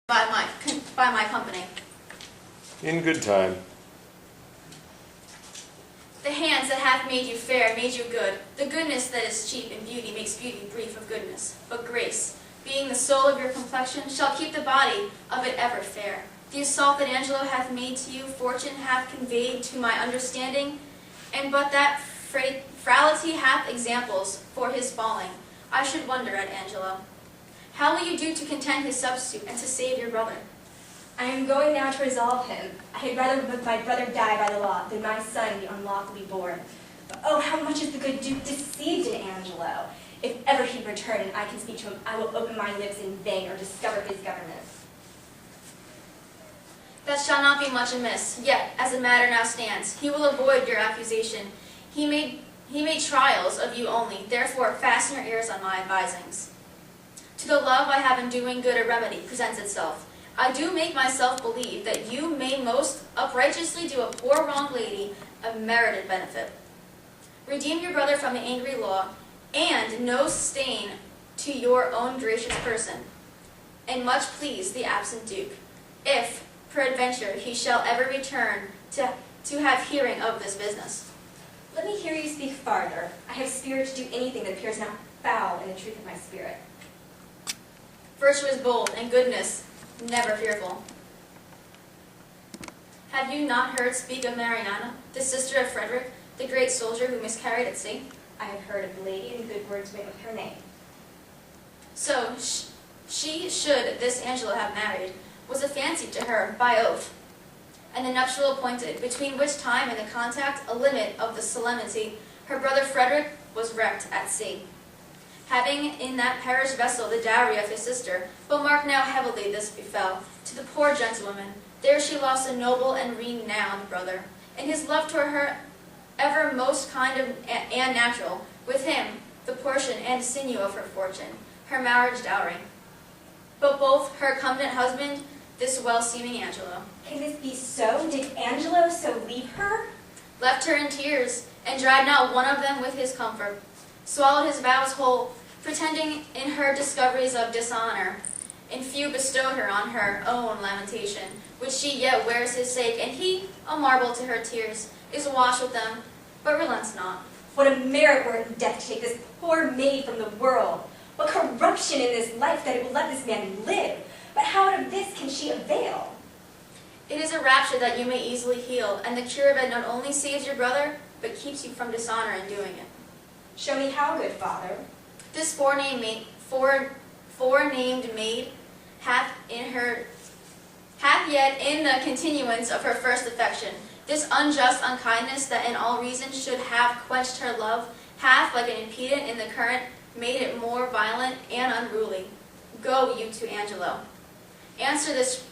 by my company. In good time. The hands that hath made you fair made you good. The goodness that is cheap in beauty makes beauty brief of goodness. But grace, being the soul of your complexion, shall keep the body of it ever fair. The assault that Angelo hath made to you, fortune hath conveyed to my understanding, and but that frailty hath examples for his falling. I should wonder at Angelo. How will you do to content his substitute and to save your brother? I am going now to resolve him. I had rather my brother die by the law than my son be unlawfully born. But oh, how much is the good Duke deceived in Angelo! If ever he return and I can speak to him, I will open my lips in vain or discover his government. That shall not be much amiss. Yet, as the matter now stands, he will avoid your accusation. He made trials of you only. Therefore, fasten your ears on my advisings. To the love I have in doing good a remedy presents itself. I do make myself believe that you may most uprighteously do a poor wronged lady a merited benefit. Redeem your brother from the angry law, and no stain to your own gracious person, and much please the absent Duke, if, peradventure, he shall ever return to have hearing of this business. Let me hear you speak farther. I have spirit to do anything that appears not foul in the truth of my spirit. Virtue is bold, and goodness never fearful. Have you not heard speak of Mariana, the sister of Frederick, the great soldier who miscarried at sea? I have heard of the lady and good words made with her name. So, she should this Angelo have married, was a fancy to her by oath, and the nuptial appointed, between which time and the contact a limit of the solemnity, her brother Frederick was wrecked at sea, having in that perished vessel the dowry of his sister. But mark now heavily this befell to the poor gentlewoman. There she lost a noble and renowned brother, and his love toward her ever most kind of and natural, with him the portion and sinew of her fortune, her marriage dowry. But both her convenant husband, this well-seeming Angelo. Can this be so? Did Angelo so leave her? Left her in tears, and dried not one of them with his comfort. Swallowed his vows whole, pretending in her discoveries of dishonor. And few bestowed her on her own lamentation, which she yet wears his sake, and he, a marble to her tears, is washed with them, but relents not. What a merit were it in death to take this poor maid from the world! What corruption in this life that it will let this man live! But how out of this can she avail? It is a rapture that you may easily heal, and the cure of it not only saves your brother, but keeps you from dishonor in doing it. Show me how, good father. This forenamed maid hath yet in the continuance of her first affection, this unjust unkindness that in all reason should have quenched her love, hath, like an impediment in the current, made it more violent and unruly. Go you to Angelo. Answer this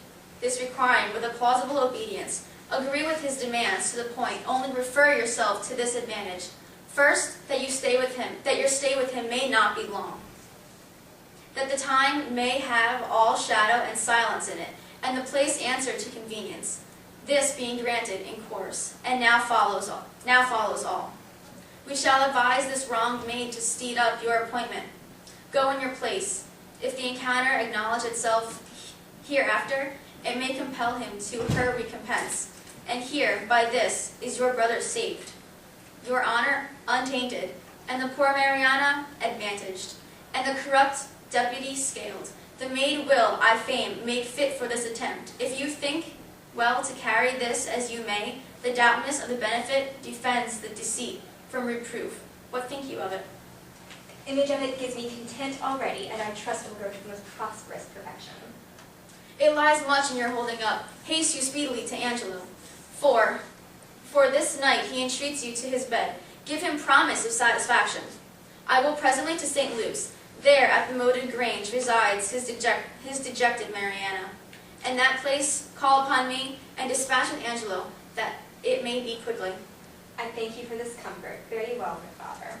requiring with a plausible obedience. Agree with his demands to the point, only refer yourself to this advantage. First, that your stay with him may not be long. That the time may have all shadow and silence in it, and the place answer to convenience. This being granted in course, and now follows all. We shall advise this wronged maid to speed up your appointment. Go in your place. If the encounter acknowledge itself hereafter, it may compel him to her recompense. And here, by this, is your brother saved, your honor untainted, and the poor Mariana advantaged, and the corrupt deputy scaled. The maid will, I fain, make fit for this attempt. If you think well to carry this as you may, the doubtness of the benefit defends the deceit from reproof. What think you of it? The image of it gives me content already, and I trust it will grow to the most prosperous perfection. It lies much in your holding up. Haste you speedily to Angelo. For this night he entreats you to his bed. Give him promise of satisfaction. I will presently to St. Luke's. There at the moated grange resides his dejected Mariana. And that place call upon me, and dispatch with Angelo, that it may be quickly. I thank you for this comfort. Very well, good father.